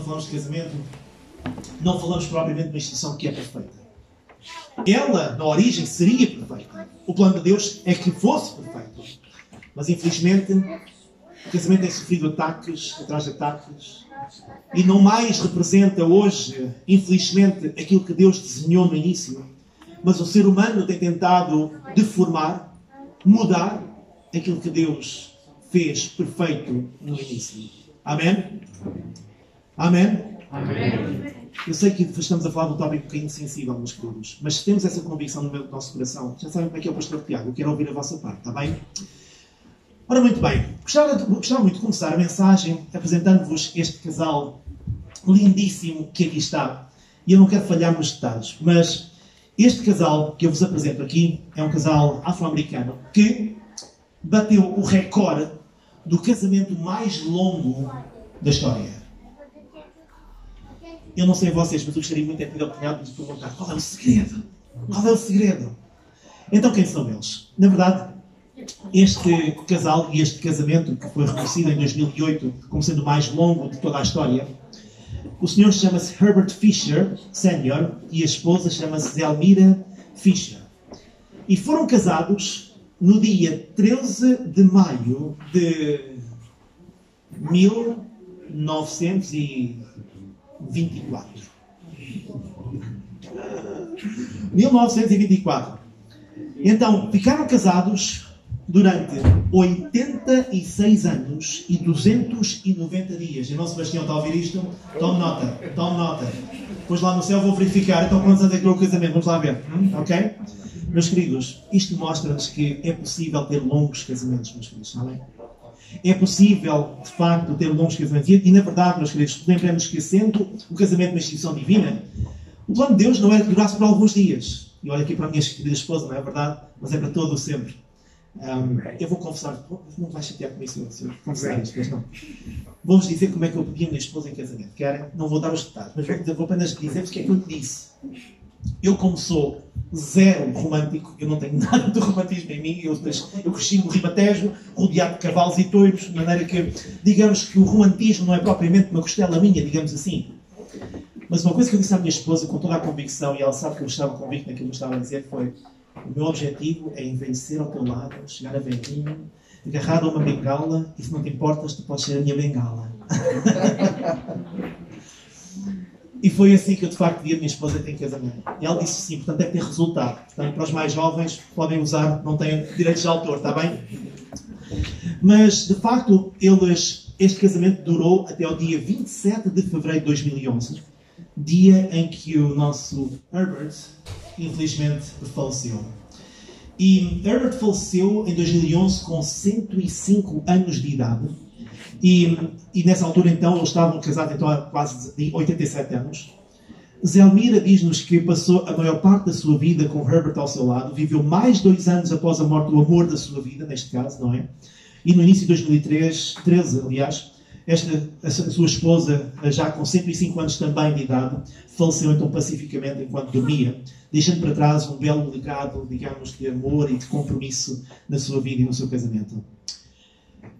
falamos de casamento, não falamos propriamente de uma instituição que é perfeita. Ela, na origem, seria perfeita. O plano de Deus é que fosse perfeito. Mas, infelizmente, o casamento tem sofrido ataques atrás de ataques e não mais representa hoje, infelizmente, aquilo que Deus desenhou no início. Mas o ser humano tem tentado deformar, mudar aquilo que Deus fez perfeito no início. Amém? Amém? Amém. Eu sei que estamos a falar de um tópico um bocadinho sensível, meus queridos, mas se temos essa convicção no meio do nosso coração, já sabem como é que é o pastor Tiago, eu quero ouvir a vossa parte, está bem? Ora, muito bem. Gostava muito de começar a mensagem apresentando-vos este casal lindíssimo que aqui está. E eu não quero falhar nos detalhes, mas este casal que eu vos apresento aqui é um casal afro-americano que bateu o recorde do casamento mais longo da história. Eu não sei vocês, mas eu gostaria muito de ter a oportunidade de vos perguntar qual é o segredo? Qual é o segredo? Então, quem são eles? Na verdade, este casal e este casamento, que foi reconhecido em 2008 como sendo o mais longo de toda a história, o senhor chama-se Herbert Fisher Sr. e a esposa chama-se Zelmira Fisher. E foram casados no dia 13 de maio de 1924. 1924. Então, ficaram casados durante 86 anos e 290 dias. Irmão Sebastião, está a ouvir isto? Tome nota, tome nota. Depois lá no céu vou verificar. Então, quantos anos é que durou o casamento? Vamos lá ver. Ok? Meus queridos, isto mostra-nos que é possível ter longos casamentos, meus queridos, sabem? É possível, de facto, ter longos casamentos. E na verdade, meus queridos, lembremos que sendo o casamento uma instituição divina, o plano de Deus não era que durasse por alguns dias. E olha aqui para a minha querida esposa, não é verdade? Mas é para todo o sempre. Eu vou confessar, não vais chatear comigo se eu confessar isto, mas não. Vou-vos dizer como é que eu pedi a minha esposa em casamento. Querem? Não vou dar os detalhes, mas vou apenas dizer-vos o que é que eu lhe disse. Eu, como sou zero romântico, eu não tenho nada de romantismo em mim, eu cresci no Ribatejo, rodeado de cavalos e touros, de maneira que, digamos que o romantismo não é propriamente uma costela minha, digamos assim. Mas uma coisa que eu disse à minha esposa com toda a convicção, e ela sabe que eu estava convicto naquilo que eu estava a dizer, foi: o meu objetivo é envelhecer ao teu lado, chegar a velhinho, agarrado a uma bengala, e se não te importas, tu podes ser a minha bengala. E foi assim que eu, de facto, vi a minha esposa em casamento. E ela disse sim, portanto, deve ter resultado. Portanto, para os mais jovens, podem usar, não têm direitos de autor, está bem? Mas, de facto, este casamento durou até o dia 27 de fevereiro de 2011, dia em que o nosso Herbert, infelizmente, faleceu. E Herbert faleceu em 2011 com 105 anos de idade. E nessa altura, então, eles estavam casados então, há quase 87 anos. Zelmira diz-nos que passou a maior parte da sua vida com Herbert ao seu lado. Viveu mais 2 anos após a morte do amor da sua vida, neste caso, não é? E no início de 2013, aliás, a sua esposa, já com 105 anos também de idade, faleceu então pacificamente enquanto dormia, deixando para trás um belo legado, digamos, de amor e de compromisso na sua vida e no seu casamento.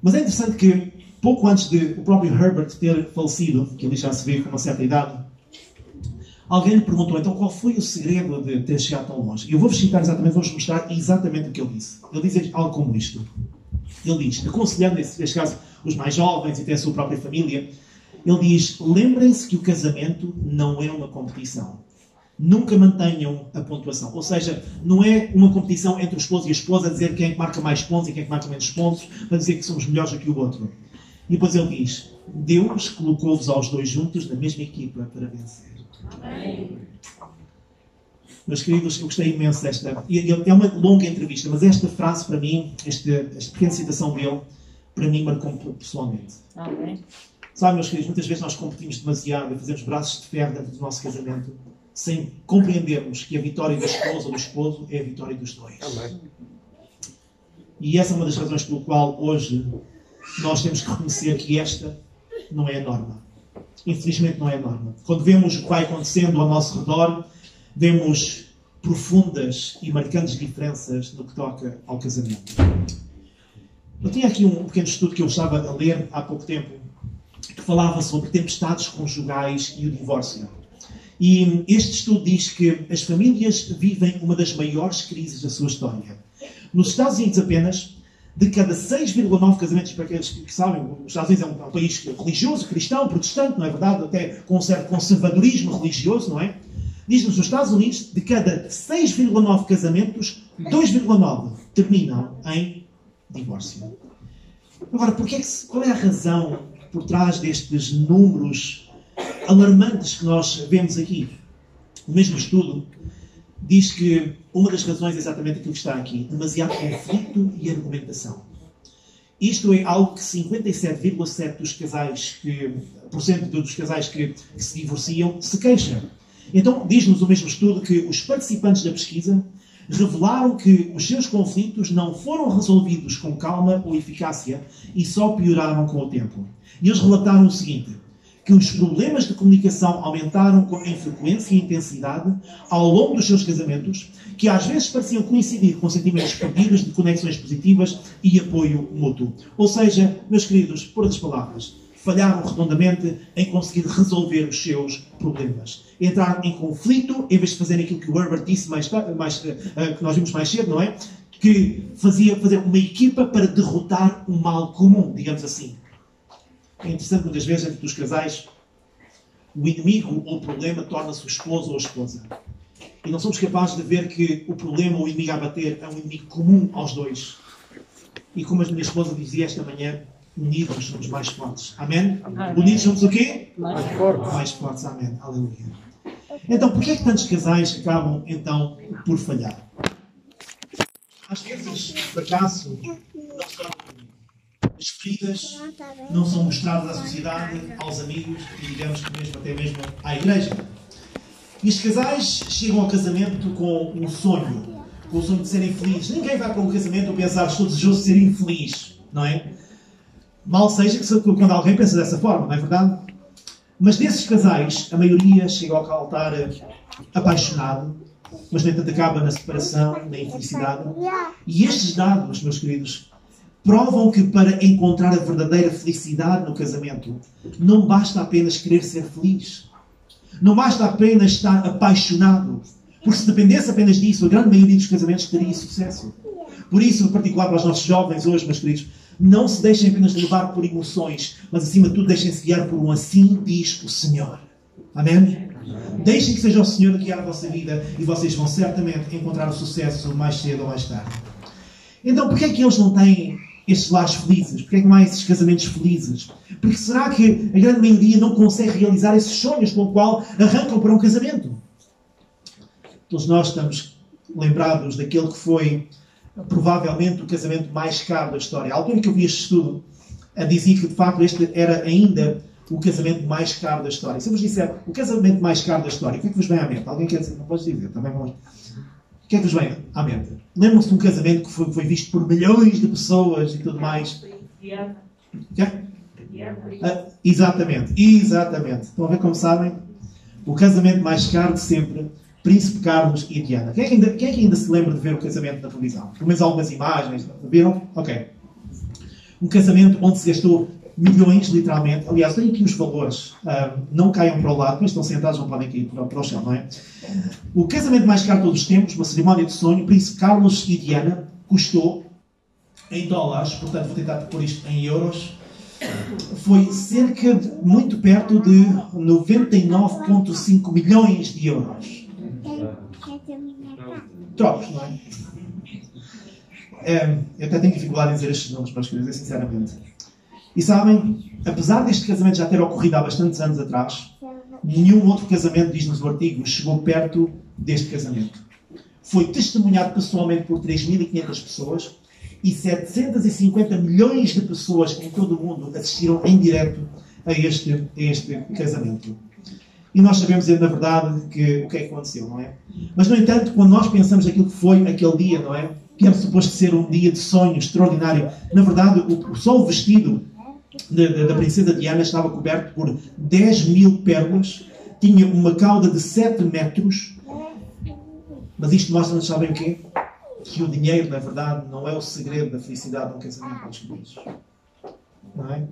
Mas é interessante que, pouco antes de o próprio Herbert ter falecido, que ele já se vê com uma certa idade, alguém lhe perguntou então qual foi o segredo de ter chegado tão longe. Eu vou-vos citar exatamente, vou-vos mostrar exatamente o que ele disse. Ele diz algo como isto. Ele diz, aconselhando, neste caso, os mais jovens e até a sua própria família, ele diz: lembrem-se que o casamento não é uma competição. Nunca mantenham a pontuação. Ou seja, não é uma competição entre o esposo e a esposa a dizer quem é que marca mais pontos e quem é que marca menos pontos, para dizer que somos melhores do que o outro. E depois ele diz: Deus colocou-vos aos dois juntos na mesma equipa para vencer. Amém. Meus queridos, eu gostei imenso desta... É uma longa entrevista, mas esta frase para mim, esta pequena citação dele, para mim marcou-me pessoalmente. Amém. Sabe, meus queridos, muitas vezes nós competimos demasiado e fazemos braços de ferro dentro do nosso casamento, sem compreendermos que a vitória da esposa ou do esposo é a vitória dos dois. Amém. E essa é uma das razões pelo qual hoje nós temos que reconhecer que esta não é a norma. Infelizmente não é a norma. Quando vemos o que vai acontecendo ao nosso redor, vemos profundas e marcantes diferenças no que toca ao casamento. Eu tinha aqui um pequeno estudo que eu estava a ler há pouco tempo que falava sobre tempestades conjugais e o divórcio. E este estudo diz que as famílias vivem uma das maiores crises da sua história. Nos Estados Unidos apenas, de cada 6,9 casamentos, para aqueles que sabem, os Estados Unidos é um país religioso, cristão, protestante, não é verdade? Até com um certo conservadorismo religioso, não é? Diz-nos nos Estados Unidos, de cada 6,9 casamentos, 2,9 terminam em divórcio. Agora, qual é a razão por trás destes números alarmantes que nós vemos aqui? O mesmo estudo diz que uma das razões é exatamente aquilo que está aqui: demasiado conflito e argumentação. Isto é algo que 57,7% dos casais que se divorciam se queixam. Então, diz-nos o mesmo estudo que os participantes da pesquisa revelaram que os seus conflitos não foram resolvidos com calma ou eficácia e só pioraram com o tempo. E eles relataram o seguinte: que os problemas de comunicação aumentaram em frequência e intensidade ao longo dos seus casamentos, que às vezes pareciam coincidir com sentimentos perdidos de conexões positivas e apoio mútuo. Ou seja, meus queridos, por outras palavras, falharam redondamente em conseguir resolver os seus problemas. Entraram em conflito, em vez de fazer aquilo que o Herbert disse que nós vimos mais cedo, não é? Que fazia fazer uma equipa para derrotar um mal comum, digamos assim. É interessante, muitas vezes, entre os casais, o inimigo ou o problema torna-se o esposo ou a esposa. E não somos capazes de ver que o problema ou o inimigo a bater é um inimigo comum aos dois. E como a minha esposa dizia esta manhã, unidos somos mais fortes. Amém? Amém. Unidos somos o quê? Mais fortes. Mais fortes, amém. Aleluia. Então, porquê é que tantos casais acabam, então, por falhar? Às vezes, o fracasso não se torna público. As feridas não são mostradas à sociedade, aos amigos e, digamos que mesmo, até mesmo à igreja. E os casais chegam ao casamento com um sonho. Com o sonho de serem felizes. Ninguém vai para um casamento a pensar, estou desejoso de ser infeliz. Não é? Mal seja que quando alguém pensa dessa forma, não é verdade? Mas desses casais, a maioria chega ao altar apaixonado, mas no entanto acaba na separação, na infelicidade. E estes dados, meus queridos, provam que para encontrar a verdadeira felicidade no casamento, não basta apenas querer ser feliz. Não basta apenas estar apaixonado. Porque se dependesse apenas disso, a grande maioria dos casamentos teria sucesso. Por isso, em particular para os nossos jovens hoje, meus queridos, não se deixem apenas levar por emoções, mas acima de tudo deixem-se guiar por um assim diz o Senhor. Amém? Deixem que seja o Senhor a guiar a vossa vida e vocês vão certamente encontrar o sucesso mais cedo ou mais tarde. Então, porquê é que eles não têm estes lares felizes? Porquê é que não há esses casamentos felizes? Porque será que a grande maioria não consegue realizar esses sonhos com o qual arrancam para um casamento? Todos nós estamos lembrados daquele que foi provavelmente o casamento mais caro da história. A altura que eu vi este estudo, dizia que de facto este era ainda o casamento mais caro da história. Se eu vos disser o casamento mais caro da história, o que é que vos vem à mente? Alguém quer dizer? Não podes dizer, também vamos. O que é que vos vem à mente? Lembram-se de um casamento que foi visto por milhões de pessoas e tudo mais? Exatamente. Estão a ver como sabem? O casamento mais caro de sempre, Príncipe Carlos e Diana. Quem é que ainda se lembra de ver o casamento na televisão? Pelo menos algumas imagens. Viram? Ok. Um casamento onde se gastou milhões, literalmente. Aliás, tenho aqui os valores. Não caiam para o lado, mas estão sentados, não podem cair para o chão, não é? O casamento mais caro de todos os tempos, uma cerimónia de sonho, Príncipe Carlos e Diana, custou, em dólares, portanto vou tentar pôr isto em euros, foi cerca de, muito perto de 99,5 milhões de euros. Trocos, não é? Eu até tenho dificuldade em dizer estes números, para escrever, sinceramente. E sabem, apesar deste casamento já ter ocorrido há bastantes anos atrás, nenhum outro casamento, diz-nos o artigo, chegou perto deste casamento. Foi testemunhado pessoalmente por 3.500 pessoas e 750 milhões de pessoas em todo o mundo assistiram em direto a este casamento. E nós sabemos, na verdade, o que é que aconteceu, não é? Mas, no entanto, quando nós pensamos naquilo que foi aquele dia, não é? Que era suposto ser um dia de sonho extraordinário. Na verdade, só o vestido da princesa Diana estava coberto por 10.000 pérolas, tinha uma cauda de 7 metros, mas isto mostra-nos, sabem o quê? Que o dinheiro, na verdade, não é o segredo da felicidade de um casamento, meus queridos. Não é?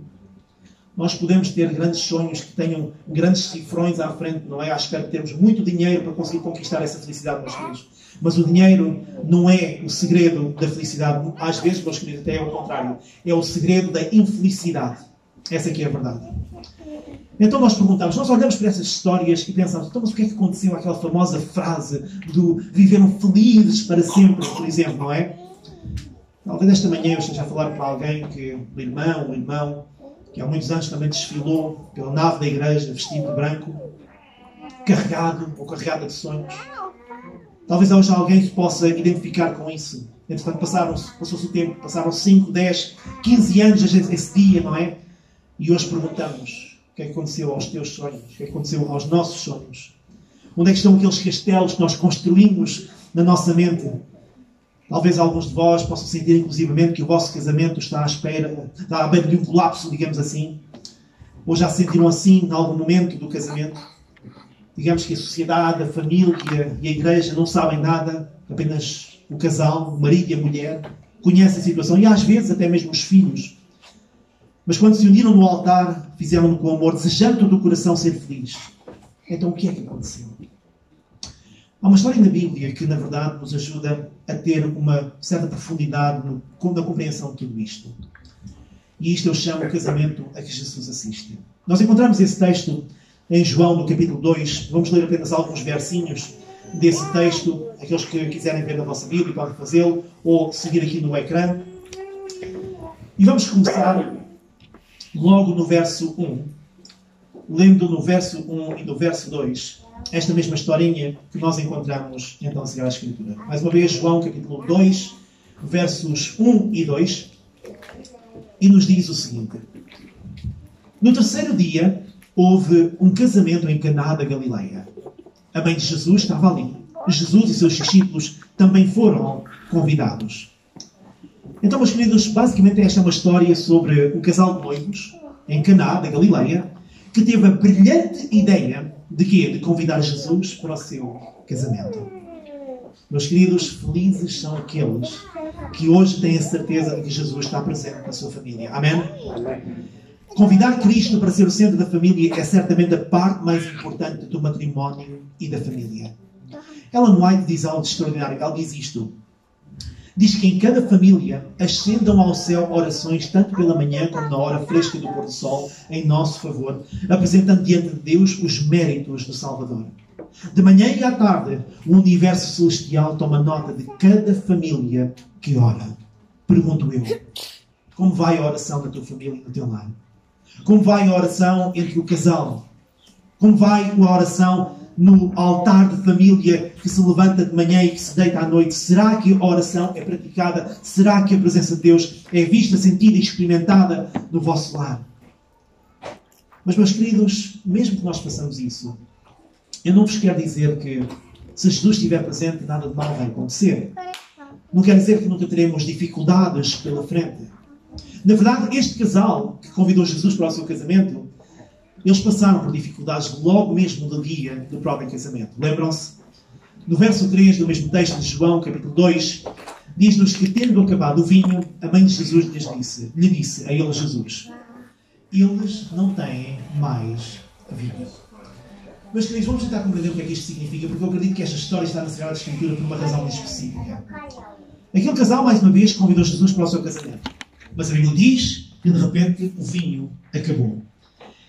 Nós podemos ter grandes sonhos que tenham grandes cifrões à frente, não é? À espera de termos muito dinheiro para conseguir conquistar essa felicidade, meus queridos. Mas o dinheiro não é o segredo da felicidade. Às vezes, meus queridos, até é o contrário. É o segredo da infelicidade. Essa aqui é a verdade. Então nós perguntamos, nós olhamos para essas histórias e pensamos, então, mas o que é que aconteceu àquela famosa frase do viveram felizes para sempre, por exemplo, não é? Talvez esta manhã eu esteja a falar para alguém que, um irmão, que há muitos anos também desfilou pela nave da igreja, vestido de branco, carregado ou carregada de sonhos. Talvez haja alguém que possa identificar com isso. Entretanto, passou-se o tempo, passaram 5, 10, 15 anos esse dia, não é? E hoje perguntamos, o que é que aconteceu aos teus sonhos? O que é que aconteceu aos nossos sonhos? Onde é que estão aqueles castelos que nós construímos na nossa mente? Talvez alguns de vós possam sentir, inclusivamente, que o vosso casamento está à beira de um colapso, digamos assim. Ou já se sentiram assim, em algum momento do casamento. Digamos que a sociedade, a família e a igreja não sabem nada, apenas o casal, o marido e a mulher, conhecem a situação. E às vezes até mesmo os filhos. Mas quando se uniram no altar, fizeram-no com amor, desejando do coração ser feliz. Então o que é que aconteceu? Há uma história na Bíblia que, na verdade, nos ajuda a ter uma certa profundidade na compreensão de tudo isto. E isto eu chamo o casamento a que Jesus assiste. Nós encontramos esse texto em João, no capítulo 2. Vamos ler apenas alguns versinhos desse texto. Aqueles que quiserem ver na vossa Bíblia podem fazê-lo, ou seguir aqui no ecrã. E vamos começar logo no verso 1. Lendo no verso 1 e no verso 2, esta mesma historinha que nós encontramos então a Sagrada Escritura. Mais uma vez, João, capítulo 2, versos 1 e 2, e nos diz o seguinte. No terceiro dia, houve um casamento em Caná da Galileia. A mãe de Jesus estava ali. Jesus e seus discípulos também foram convidados. Então, meus queridos, basicamente esta é uma história sobre um casal de noivos em Caná da Galileia que teve a brilhante ideia de quê? De convidar Jesus para o seu casamento. Meus queridos, felizes são aqueles que hoje têm a certeza de que Jesus está presente na sua família. Amém? Convidar Cristo para ser o centro da família é certamente a parte mais importante do matrimónio e da família. Ellen White diz algo extraordinário. Ela diz isto. Diz que em cada família ascendam ao céu orações tanto pela manhã como na hora fresca do pôr do sol em nosso favor, apresentando diante de Deus os méritos do Salvador. De manhã e à tarde, o universo celestial toma nota de cada família que ora. Pergunto eu, como vai a oração na tua família e no teu lar? Como vai a oração entre o casal? Como vai a oração no altar de família que se levanta de manhã e que se deita à noite? Será que a oração é praticada? Será que a presença de Deus é vista, sentida e experimentada no vosso lar? Mas, meus queridos, mesmo que nós façamos isso, eu não vos quero dizer que se Jesus estiver presente, nada de mal vai acontecer. Não quer dizer que nunca teremos dificuldades pela frente. Na verdade, este casal que convidou Jesus para o seu casamento, eles passaram por dificuldades logo mesmo no dia do próprio casamento. Lembram-se? No verso 3 do mesmo texto de João, capítulo 2, diz-nos que, tendo acabado o vinho, a mãe de Jesus lhe disse a ele, Jesus, eles não têm mais vinho. Meus queridos, vamos tentar compreender o que é que isto significa, porque eu acredito que esta história está na Sagrada Escritura por uma razão muito específica. Aquele casal, mais uma vez, convidou Jesus para o seu casamento. Mas a Bíblia diz que, de repente, o vinho acabou.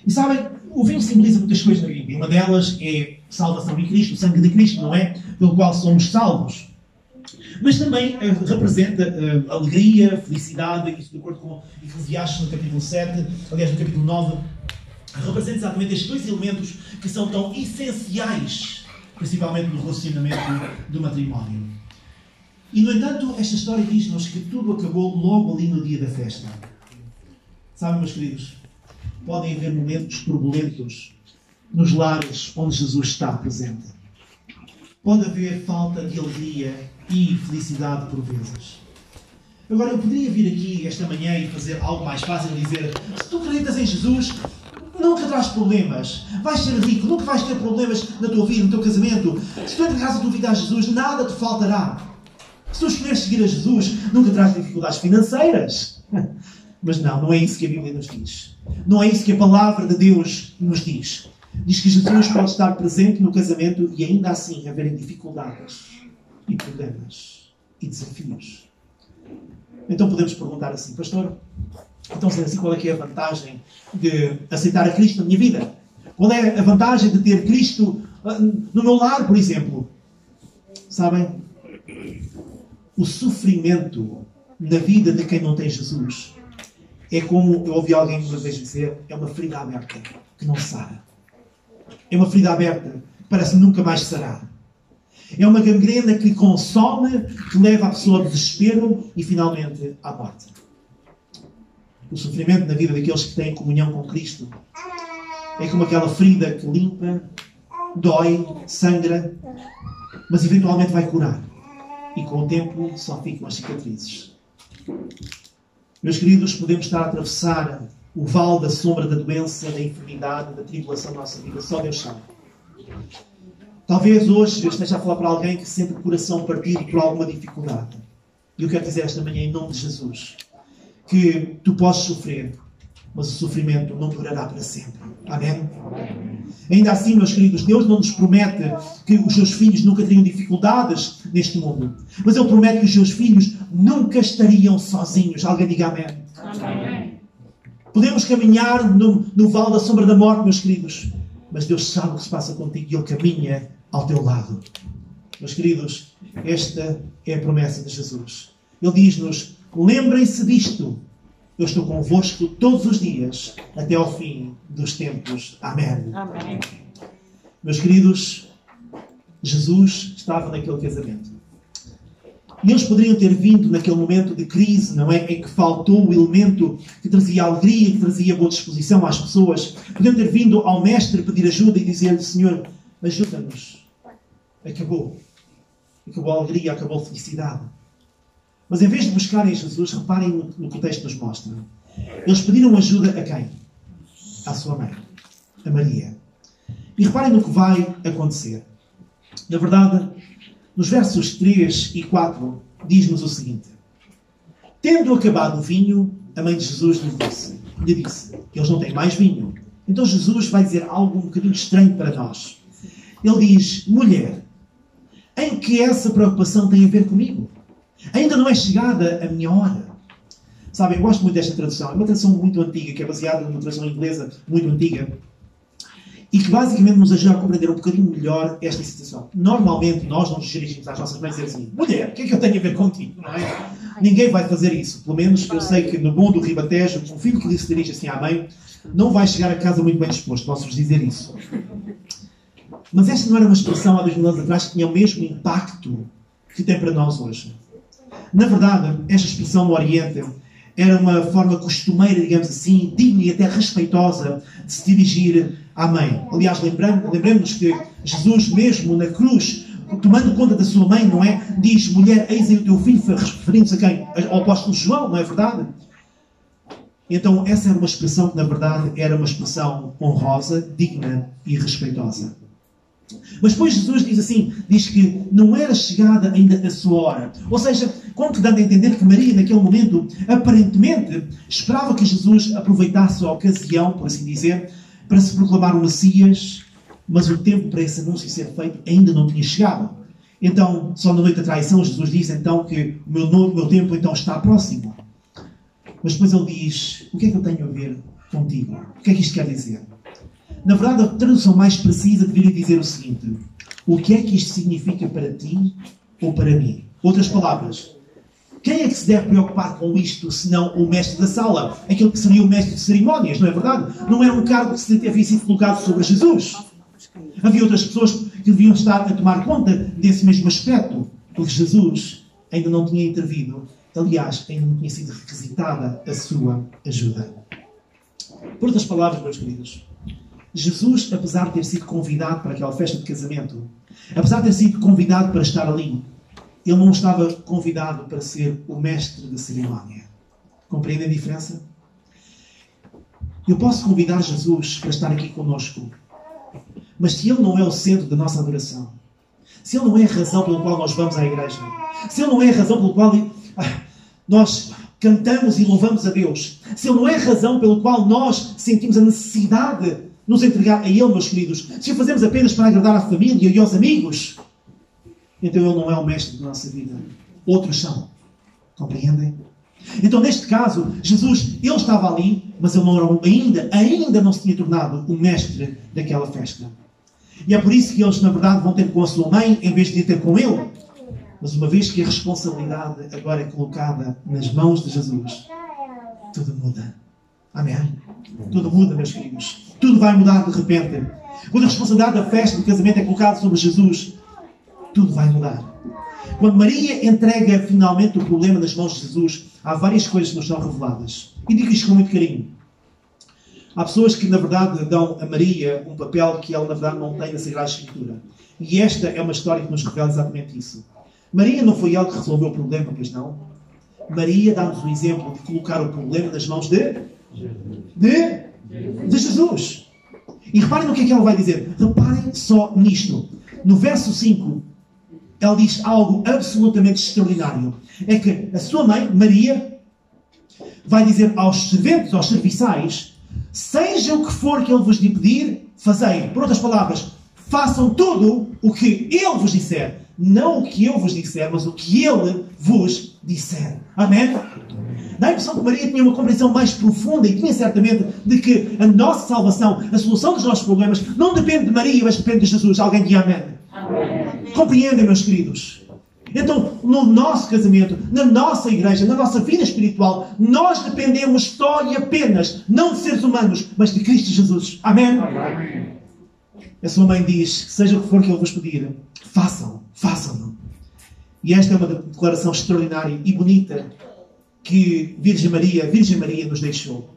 E sabem, o vinho simboliza muitas coisas na Bíblia. Uma delas é salvação em Cristo, o sangue de Cristo, não é? Pelo qual somos salvos. Mas também representa alegria, felicidade, isso de acordo com Eclesiastes no capítulo 7, aliás no capítulo 9, representa exatamente estes dois elementos que são tão essenciais, principalmente no relacionamento do matrimónio. E, no entanto, esta história diz-nos que tudo acabou logo ali no dia da festa. Sabem, meus queridos, podem haver momentos turbulentos nos lares onde Jesus está presente. Pode haver falta de alegria e felicidade por vezes. Agora, eu poderia vir aqui esta manhã e fazer algo mais fácil e dizer: se tu acreditas em Jesus, nunca traz problemas. Vais ser rico, nunca vais ter problemas na tua vida, no teu casamento. Se tu entregares a tua vida a Jesus, nada te faltará. Se tu escolheres seguir a Jesus, nunca traz dificuldades financeiras. Mas não é isso que a Bíblia nos diz. Não é isso que a palavra de Deus nos diz. Diz que Jesus pode estar presente no casamento e ainda assim haverem dificuldades e problemas e desafios. Então podemos perguntar assim, pastor, então sendo assim, qual é que é a vantagem de aceitar a Cristo na minha vida? Qual é a vantagem de ter Cristo no meu lar, por exemplo? Sabem? O sofrimento na vida de quem não tem Jesus é como, eu ouvi alguém uma vez dizer, é uma ferida aberta que não sara. É uma ferida aberta que parece que nunca mais sarar. É uma gangrena que consome, que leva a pessoa ao desespero e finalmente à morte. O sofrimento na vida daqueles que têm comunhão com Cristo é como aquela ferida que limpa, dói, sangra, mas eventualmente vai curar. E com o tempo só ficam as cicatrizes. Meus queridos, podemos estar a atravessar o vale da sombra da doença, da enfermidade, da tribulação da nossa vida. Só Deus sabe. Talvez hoje Deus esteja a falar para alguém que sente o coração partido por alguma dificuldade. E eu quero dizer esta manhã, em nome de Jesus, que tu podes sofrer, mas o sofrimento não durará para sempre. Amém? Ainda assim, meus queridos, Deus não nos promete que os seus filhos nunca teriam dificuldades neste mundo. Mas Ele promete que os seus filhos nunca estariam sozinhos. Alguém diga amém. Amém. Podemos caminhar no vale da sombra da morte, meus queridos. Mas Deus sabe o que se passa contigo e Ele caminha ao teu lado. Meus queridos, esta é a promessa de Jesus. Ele diz-nos, lembrem-se disto. Eu estou convosco todos os dias, até ao fim dos tempos. Amém. Amém. Meus queridos, Jesus estava naquele casamento. E eles poderiam ter vindo naquele momento de crise, não é? Em que faltou o elemento que trazia alegria, que trazia boa disposição às pessoas. Poderiam ter vindo ao mestre pedir ajuda e dizer-lhe, Senhor, ajuda-nos. Acabou. Acabou a alegria, acabou a felicidade. Mas em vez de buscarem Jesus, reparem no que o texto nos mostra. Eles pediram ajuda a quem? À sua mãe, a Maria. E reparem no que vai acontecer. Na verdade, nos versos 3 e 4, diz-nos o seguinte. Tendo acabado o vinho, a mãe de Jesus lhe disse, eles não têm mais vinho. Então Jesus vai dizer algo um bocadinho estranho para nós. Ele diz, mulher, em que essa preocupação tem a ver comigo? Ainda não é chegada a minha hora. Sabem, eu gosto muito desta tradução. É uma tradução muito antiga, que é baseada numa tradução inglesa muito antiga. E que basicamente nos ajuda a compreender um bocadinho melhor esta situação. Normalmente nós não nos dirigimos às nossas mães e dizemos assim, mulher, o que é que eu tenho a ver contigo? Não é? Ninguém vai fazer isso. Pelo menos eu sei que no bom do Ribatejo, um filho que se dirige assim à mãe, não vai chegar a casa muito bem disposto. Posso-vos dizer isso. Mas esta não era uma expressão há 2000 anos atrás que tinha o mesmo impacto que tem para nós hoje. Na verdade, esta expressão no Oriente era uma forma costumeira, digamos assim, digna e até respeitosa de se dirigir à mãe. Aliás, lembremos-nos que Jesus mesmo na cruz, tomando conta da sua mãe, não é? Diz, mulher, eis aí o teu filho, referindo-se a quem? Ao apóstolo João, não é verdade? Então, essa era uma expressão que, na verdade, era uma expressão honrosa, digna e respeitosa. Mas depois Jesus diz assim, diz que não era chegada ainda a sua hora. Ou seja, como dando a entender que Maria, naquele momento, aparentemente, esperava que Jesus aproveitasse a ocasião, por assim dizer, para se proclamar o Messias, mas o tempo para esse anúncio ser feito ainda não tinha chegado. Então, só na noite da traição, Jesus diz então que o meu tempo então está próximo. Mas depois ele diz, o que é que eu tenho a ver contigo? O que é que isto quer dizer? Na verdade, a tradução mais precisa deveria dizer o seguinte, o que é que isto significa para ti ou para mim? Outras palavras, quem é que se deve preocupar com isto, senão o mestre da sala? Aquele que seria o mestre de cerimónias, não é verdade? Não era um cargo que se havia sido colocado sobre Jesus. Havia outras pessoas que deviam estar a tomar conta desse mesmo aspecto, porque Jesus ainda não tinha intervido. Aliás, ainda não tinha sido requisitada a sua ajuda. Por outras palavras, meus queridos, Jesus, apesar de ter sido convidado para aquela festa de casamento, apesar de ter sido convidado para estar ali, ele não estava convidado para ser o mestre da cerimónia. Compreendem a diferença? Eu posso convidar Jesus para estar aqui conosco, mas se ele não é o centro da nossa adoração, se ele não é a razão pela qual nós vamos à igreja, se ele não é a razão pela qual nós cantamos e louvamos a Deus, se Ele não é a razão pela qual nós sentimos a necessidade de nos entregar a Ele, meus queridos, se o fazemos apenas para agradar à família e aos amigos, então Ele não é o mestre da nossa vida. Outros são. Compreendem? Então, neste caso, Jesus, Ele estava ali, mas Ele não era ainda não se tinha tornado o mestre daquela festa. E é por isso que eles, na verdade, vão ter com a sua mãe, em vez de ir ter com Ele. Mas uma vez que a responsabilidade agora é colocada nas mãos de Jesus, tudo muda. Amém? Tudo muda, meus queridos. Tudo vai mudar de repente. Quando a responsabilidade da festa, do casamento é colocada sobre Jesus, tudo vai mudar. Quando Maria entrega finalmente o problema nas mãos de Jesus, há várias coisas que nos são reveladas. E digo isto com muito carinho. Há pessoas que, na verdade, dão a Maria um papel que ela, na verdade, não tem na Sagrada Escritura. E esta é uma história que nos revela exatamente isso. Maria não foi ela que resolveu o problema, pois não? Maria dá-nos o exemplo de colocar o problema nas mãos de Jesus. E reparem no que é que ela vai dizer. Reparem só nisto. No verso 5, ela diz algo absolutamente extraordinário. É que a sua mãe, Maria, vai dizer aos serventes, aos serviçais, seja o que for que Ele vos lhe pedir, fazei. Por outras palavras, façam tudo o que Ele vos disser. Não o que eu vos disser, mas o que Ele vos disser. Amém? Dá a impressão que Maria tinha uma compreensão mais profunda e tinha certamente de que a nossa salvação, a solução dos nossos problemas, não depende de Maria, mas depende de Jesus. Alguém diz amém? Amém. Compreendem, meus queridos? Então, no nosso casamento, na nossa igreja, na nossa vida espiritual, nós dependemos só e apenas, não de seres humanos, mas de Cristo Jesus. Amém? Amém. A sua mãe diz, seja o que for que Ele vos pedir, façam-no. E esta é uma declaração extraordinária e bonita que Virgem Maria nos deixou.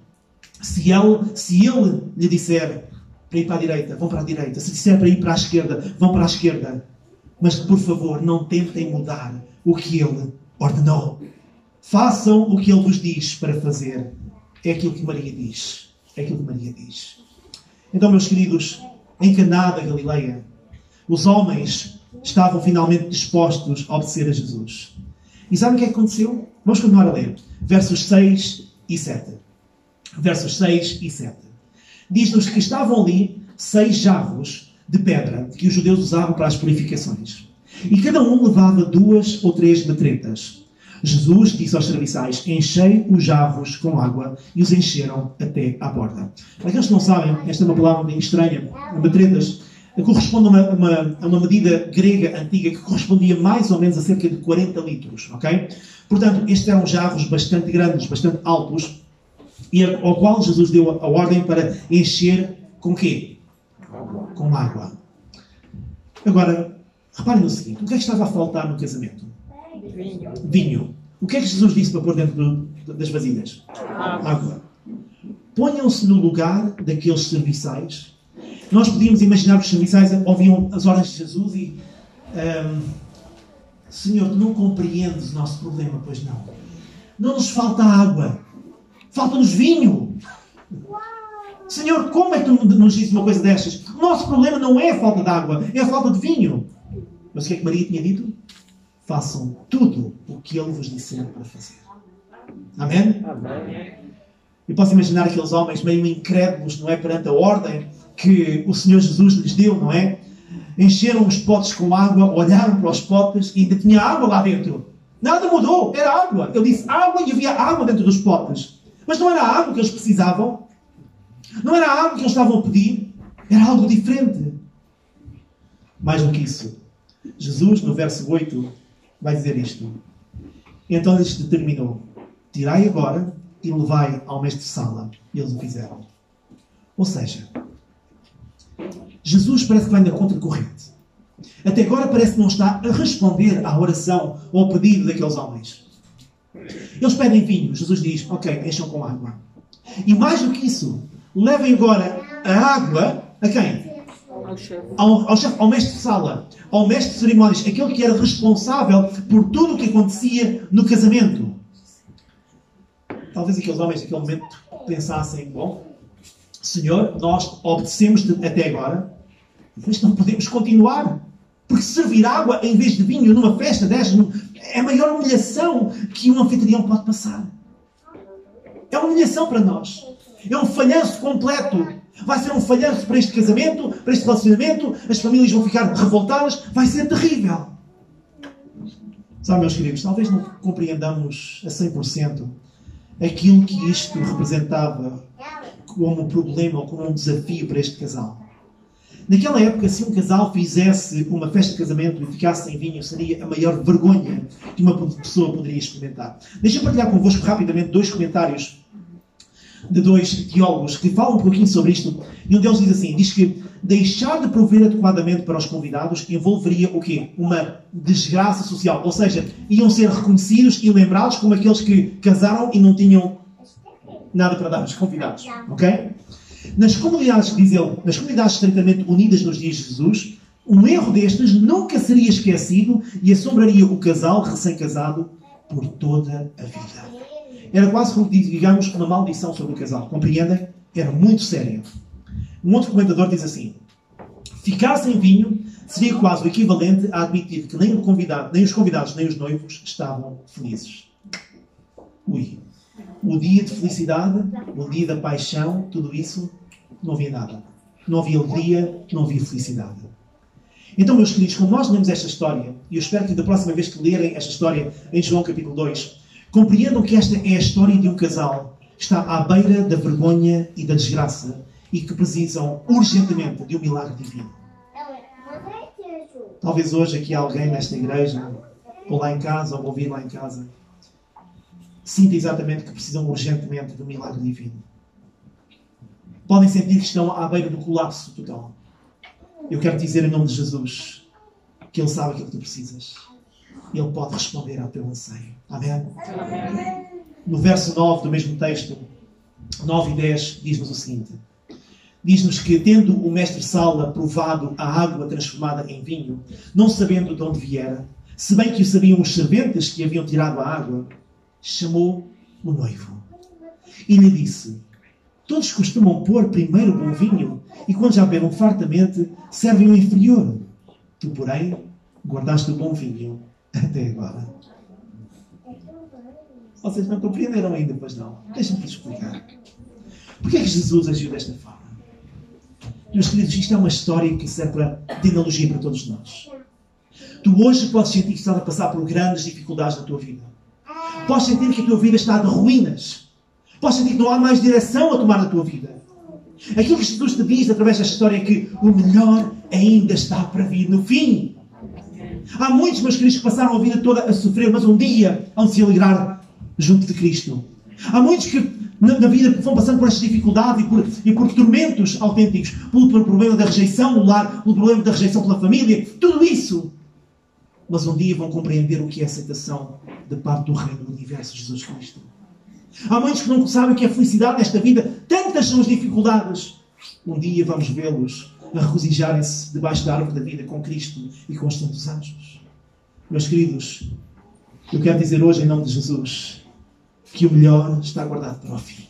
Se Ele lhe disser para ir para a direita, vão para a direita. Se disser para ir para a esquerda, vão para a esquerda. Mas, por favor, não tentem mudar o que Ele ordenou. Façam o que Ele vos diz para fazer. É aquilo que Maria diz. Então, meus queridos, em Caná da Galileia, os homens estavam finalmente dispostos a obedecer a Jesus. E sabem o que é que aconteceu? Vamos continuar a ler. Versos 6 e 7. Versos 6 e 7. Diz-nos que estavam ali 6 jarros de pedra que os judeus usavam para as purificações. E cada um levava 2 ou 3 metretas. Jesus disse aos serviçais, enchei os jarros com água, e os encheram até à borda. Para aqueles que não sabem, esta é uma palavra bem estranha. Metretas corresponde a uma medida grega antiga que correspondia mais ou menos a cerca de 40 litros. Okay? Portanto, estes eram jarros bastante grandes, bastante altos, e ao qual Jesus deu a ordem para encher com quê? Com água. Agora, reparem no seguinte, o que é que estava a faltar no casamento? Vinho. O que é que Jesus disse para pôr dentro das vasilhas? Água. Ponham-se no lugar daqueles serviçais. Nós podíamos imaginar que os serviçais ouviam as ordens de Jesus e Senhor, tu não compreendes o nosso problema, pois não. Não nos falta água. Falta-nos vinho. Senhor, como é que tu nos dizes uma coisa destas? O nosso problema não é a falta de água, é a falta de vinho. Mas o que é que Maria tinha dito? Façam tudo o que Ele vos disser para fazer. Amém? Amém. Eu posso imaginar aqueles homens meio incrédulos, não é? Perante a ordem que o Senhor Jesus lhes deu, não é? Encheram os potes com água, olharam para os potes e ainda tinha água lá dentro. Nada mudou, era água. Ele disse água e havia água dentro dos potes. Mas não era a água que eles precisavam. Não era a água que eles estavam a pedir. Era algo diferente. Mais do que isso. Jesus, no verso 8, vai dizer isto. Então lhes determinou: tirai agora e levai ao mestre-sala. E eles o fizeram. Ou seja, Jesus parece que vai na contracorrente. Até agora parece que não está a responder à oração ou ao pedido daqueles homens. Eles pedem vinho. Jesus diz, ok, encham com água. E mais do que isso, levem agora a água a quem? Ao chefe, ao mestre-sala, ao mestre de cerimónias, aquele que era responsável por tudo o que acontecia no casamento. Talvez aqueles homens naquele momento pensassem, bom, Senhor, nós obedecemos até agora, mas não podemos continuar. Porque servir água em vez de vinho numa festa destas é a maior humilhação que um anfitrião pode passar. É uma humilhação para nós. É um falhanço completo. Vai ser um falhanço para este casamento, para este relacionamento. As famílias vão ficar revoltadas. Vai ser terrível. Sabe, meus queridos, talvez não compreendamos a 100% aquilo que isto representava como problema ou como um desafio para este casal. Naquela época, se um casal fizesse uma festa de casamento e ficasse sem vinho, seria a maior vergonha que uma pessoa poderia experimentar. Deixa eu partilhar convosco rapidamente 2 comentários de 2 teólogos que falam um pouquinho sobre isto. E um deles diz assim, diz que deixar de prover adequadamente para os convidados envolveria o quê? Uma desgraça social. Ou seja, iam ser reconhecidos e lembrados como aqueles que casaram e não tinham nada para dar aos convidados. Ok? Nas comunidades, diz ele, nas comunidades estreitamente unidas nos dias de Jesus, um erro destes nunca seria esquecido e assombraria o casal recém-casado por toda a vida. Era quase como, digamos, uma maldição sobre o casal. Compreendem? Era muito sério. Um outro comentador diz assim, ficar sem vinho seria quase o equivalente a admitir que nem os convidados, nem os noivos estavam felizes. Ui. O dia de felicidade, o dia da paixão, tudo isso, não havia nada. Não havia alegria, não havia felicidade. Então, meus queridos, quando nós lemos esta história, e eu espero que da próxima vez que lerem esta história em João capítulo 2, compreendam que esta é a história de um casal que está à beira da vergonha e da desgraça e que precisam urgentemente de um milagre divino. Talvez hoje aqui alguém nesta igreja, ou lá em casa, ou ouvir lá em casa, sinta exatamente que precisam urgentemente de um milagre divino. Podem sentir que estão à beira do colapso total. Eu quero dizer em nome de Jesus que Ele sabe aquilo que tu precisas. Ele pode responder ao teu anseio. Amém? No verso 9 do mesmo texto, 9 e 10, diz-nos o seguinte. Diz-nos que, tendo o mestre-sala provado a água transformada em vinho, não sabendo de onde viera, se bem que o sabiam os serventes que haviam tirado a água, chamou o noivo. E lhe disse, todos costumam pôr primeiro o bom vinho, e quando já beberam fartamente, servem o inferior. Tu, porém, guardaste o bom vinho até agora. Vocês não compreenderam ainda, pois não? Deixa-me te explicar. Porquê é que Jesus agiu desta forma? Meus queridos, isto é uma história que serve de analogia para todos nós. Tu hoje podes sentir que estás a passar por grandes dificuldades na tua vida. Podes sentir que a tua vida está de ruínas. Podes sentir que não há mais direção a tomar na tua vida. Aquilo que Jesus te diz através desta história é que o melhor ainda está para vir no fim. Há muitos, meus queridos, que passaram a vida toda a sofrer, mas um dia vão se alegrar junto de Cristo. Há muitos que na vida vão passando por esta dificuldade e por tormentos autênticos, pelo problema da rejeição no lar, pelo problema da rejeição pela família, tudo isso. Mas um dia vão compreender o que é aceitação de parte do Reino do Universo, Jesus Cristo. Há muitos que não sabem o que é felicidade nesta vida. Tantas são as dificuldades. Um dia vamos vê-los a regozijarem-se debaixo da árvore da vida com Cristo e com os santos anjos. Meus queridos, eu quero dizer hoje, em nome de Jesus, que o melhor está guardado para o fim.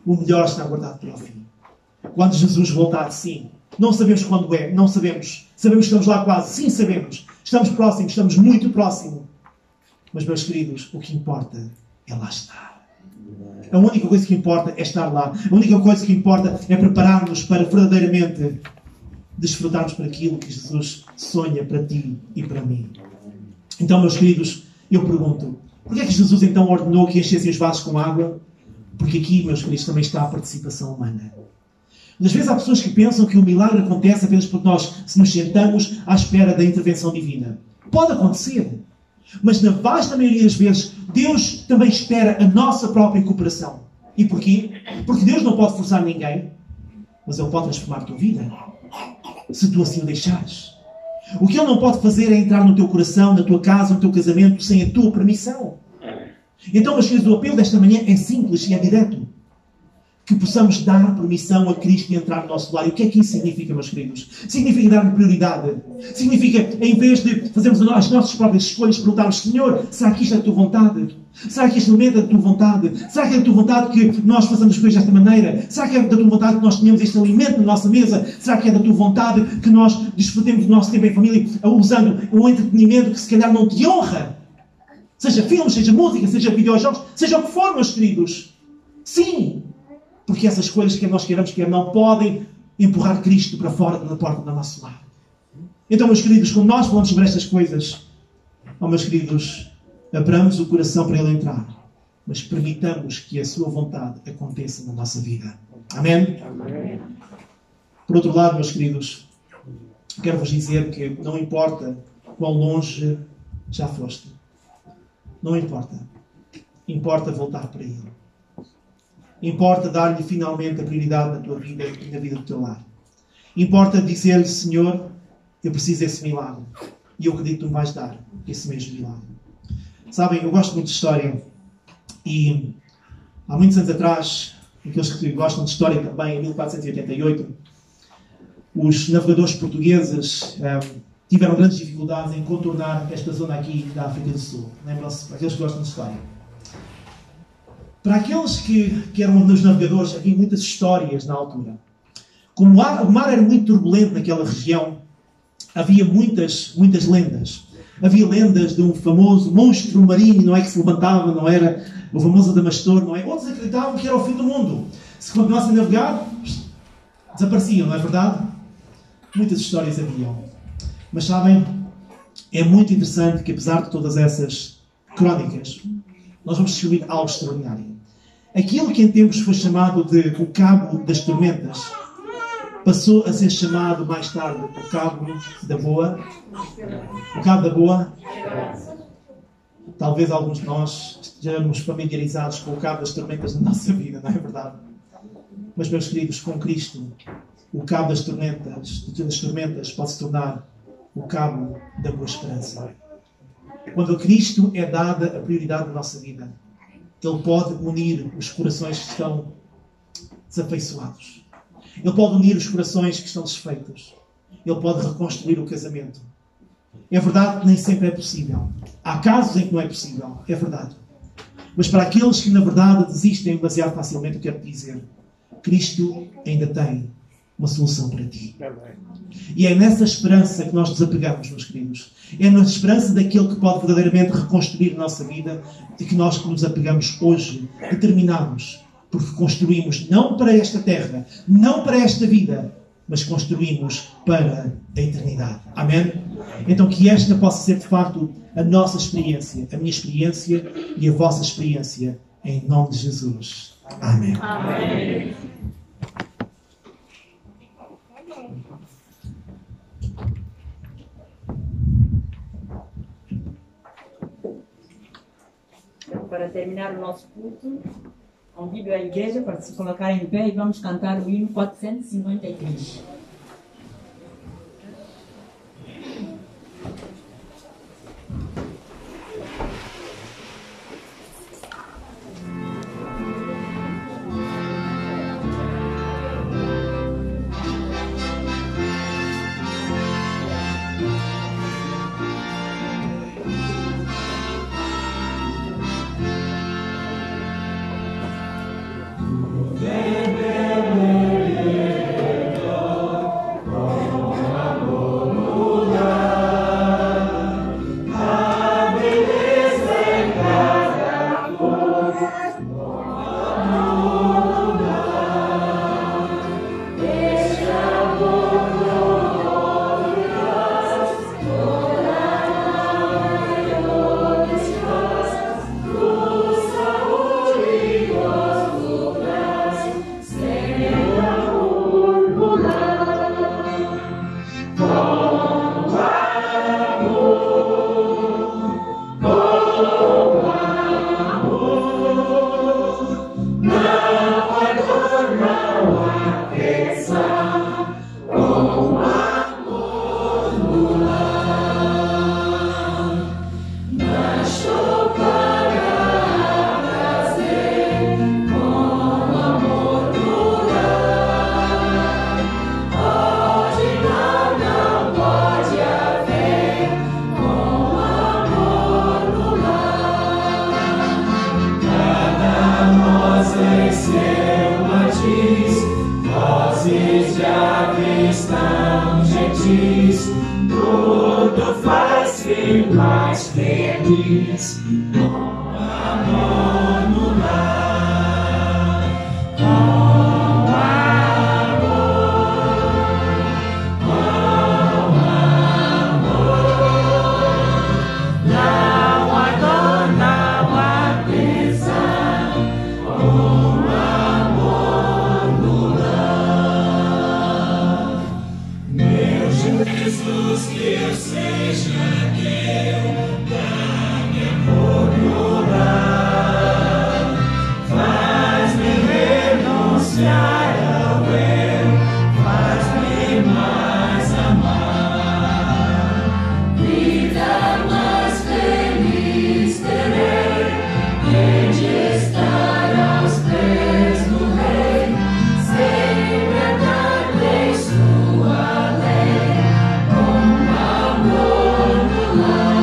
O melhor está guardado para o fim. Quando Jesus voltar, sim. Não sabemos quando é, não sabemos. Sabemos que estamos lá quase, sim sabemos. Estamos próximos, estamos muito próximos. Mas, meus queridos, o que importa é lá estar. A única coisa que importa é estar lá. A única coisa que importa é preparar-nos para verdadeiramente desfrutarmos para aquilo que Jesus sonha para ti e para mim. Então, meus queridos, eu pergunto, porquê é que Jesus então ordenou que enchessem os vasos com água? Porque aqui, meus queridos, também está a participação humana. Às vezes há pessoas que pensam que o milagre acontece apenas porque nós nos sentamos à espera da intervenção divina. Pode acontecer. Mas na vasta maioria das vezes, Deus também espera a nossa própria cooperação. E porquê? Porque Deus não pode forçar ninguém, mas Ele pode transformar a tua vida, se tu assim o deixares. O que Ele não pode fazer é entrar no teu coração, na tua casa, no teu casamento, sem a tua permissão. Então, meus queridos, o apelo desta manhã é simples e é direto. Que possamos dar permissão a Cristo de entrar no nosso lar. E o que é que isso significa, meus queridos? Significa dar-lhe prioridade. Significa, em vez de fazermos as nossas próprias escolhas, perguntarmos, Senhor, será que isto é da tua vontade? Será que este elemento é da tua vontade? Será que é da tua vontade que nós façamos as coisas desta maneira? Será que é da tua vontade que nós tenhamos este alimento na nossa mesa? Será que é da tua vontade que nós desfrutemos do nosso tempo em família usando um entretenimento que se calhar não te honra? Seja filmes, seja música, seja videojogos, seja o que for, meus queridos. Sim, porque essas coisas, quer nós queiramos, quer não, podem empurrar Cristo para fora da porta do nosso lar. Então, meus queridos, quando nós falamos sobre estas coisas, meus queridos, abramos o coração para Ele entrar. Mas permitamos que a sua vontade aconteça na nossa vida. Amém? Amém. Por outro lado, meus queridos, quero-vos dizer que não importa quão longe já foste. Não importa. Importa voltar para Ele. Importa dar-lhe finalmente a prioridade na tua vida e na vida do teu lar. Importa dizer-lhe, Senhor, eu preciso desse milagre. E eu acredito que tu me vais dar esse mesmo milagre. Sabem, eu gosto muito de história. E há muitos anos atrás, aqueles que gostam de história também, em 1488, os navegadores portugueses tiveram grandes dificuldades em contornar esta zona aqui da África do Sul. Lembram-se? Para aqueles que gostam de história. Para aqueles que eram os navegadores, havia muitas histórias na altura. Como o mar era muito turbulento naquela região, havia muitas lendas. Havia lendas de um famoso monstro marinho, não é, que se levantava, não era o famoso Adamastor, não é? Outros acreditavam que era o fim do mundo. Se continuassem a navegar, desapareciam, não é verdade? Muitas histórias haviam. Mas sabem, é muito interessante que apesar de todas essas crónicas, nós vamos descobrir algo extraordinário. Aquilo que em tempos foi chamado de o Cabo das Tormentas, passou a ser chamado mais tarde o Cabo da Boa. O Cabo da Boa. Talvez alguns de nós estejamos familiarizados com o Cabo das Tormentas na nossa vida, não é verdade? Mas, meus queridos, com Cristo, o Cabo das Tormentas pode se tornar o Cabo da Boa Esperança. Quando a Cristo é dada a prioridade na nossa vida, Ele pode unir os corações que estão desafeiçoados. Ele pode unir os corações que estão desfeitos. Ele pode reconstruir o casamento. É verdade que nem sempre é possível. Há casos em que não é possível. É verdade. Mas para aqueles que, na verdade, desistem demasiado facilmente, eu quero dizer, Cristo ainda tem uma solução para ti. E é nessa esperança que nós nos apegamos, meus queridos. É na esperança daquele que pode verdadeiramente reconstruir a nossa vida de que nós nos apegamos hoje, determinados, porque construímos não para esta terra, não para esta vida, mas construímos para a eternidade. Amém? Então que esta possa ser de facto a nossa experiência, a minha experiência e a vossa experiência, em nome de Jesus. Amém. Amém. Para terminar o nosso culto, convido a igreja para se colocar em pé e vamos cantar o hino 453. Amen. diz, tudo faz-se mais feliz. Com amor no lar, com amor, não há dor, não há pesar, com amor no lar. Meu Jesus, que eu seja teu, dá-me amor no lar, faz-me renunciar ao eu, faz-me mais amar. Vida mais feliz terei, de estar aos pés do Rei, sempre andar em sua lei, com amor no lar,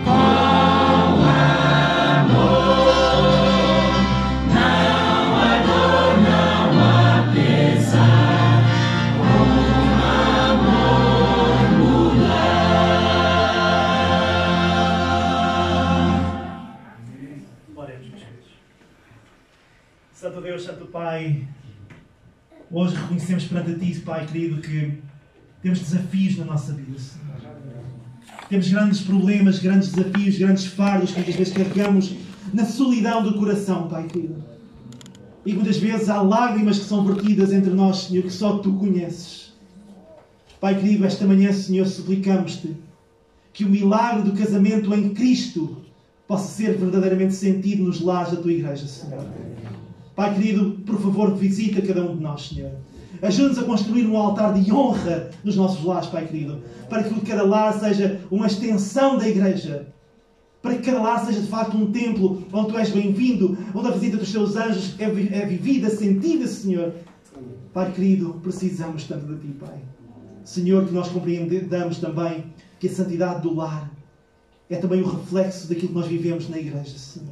com amor, não há dor, não há pesar, com amor no lar. Oremos, meus filhos. Santo Deus, Santo Pai, hoje reconhecemos perante Ti, Pai querido, que temos desafios na nossa vida, Senhor. Temos grandes problemas, grandes desafios, grandes fardos que muitas vezes carregamos na solidão do coração, Pai querido. E muitas vezes há lágrimas que são vertidas entre nós, Senhor, que só Tu conheces. Pai querido, esta manhã, Senhor, suplicamos-Te que o milagre do casamento em Cristo possa ser verdadeiramente sentido nos lares da Tua Igreja, Senhor. Pai querido, por favor, visita cada um de nós, Senhor. Ajuda-nos a construir um altar de honra nos nossos lares, Pai querido, para que cada lar seja uma extensão da Igreja, para que cada lar seja de facto um templo onde Tu és bem-vindo, onde a visita dos Teus anjos é vivida, sentida, Senhor. Pai querido, precisamos tanto de Ti, Pai. Senhor, que nós compreendamos também que a santidade do lar é também o reflexo daquilo que nós vivemos na Igreja, Senhor.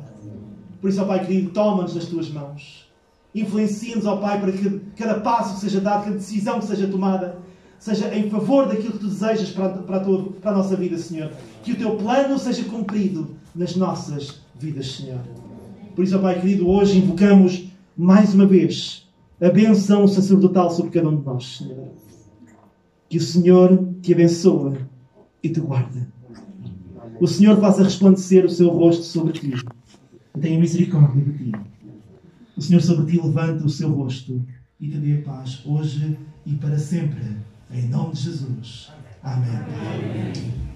Por isso, ó Pai querido, toma-nos nas Tuas mãos. Influencia-nos, ó Pai, para que cada passo que seja dado, cada decisão que seja tomada, seja em favor daquilo que Tu desejas para a nossa vida, Senhor. Que o Teu plano seja cumprido nas nossas vidas, Senhor. Por isso, ó Pai querido, hoje invocamos mais uma vez a bênção sacerdotal sobre cada um de nós, Senhor. Que o Senhor te abençoe e te guarde. O Senhor faça resplandecer o seu rosto sobre ti e tenha misericórdia de ti. O Senhor sobre ti levanta o seu rosto e te dê paz hoje e para sempre. Em nome de Jesus. Amém.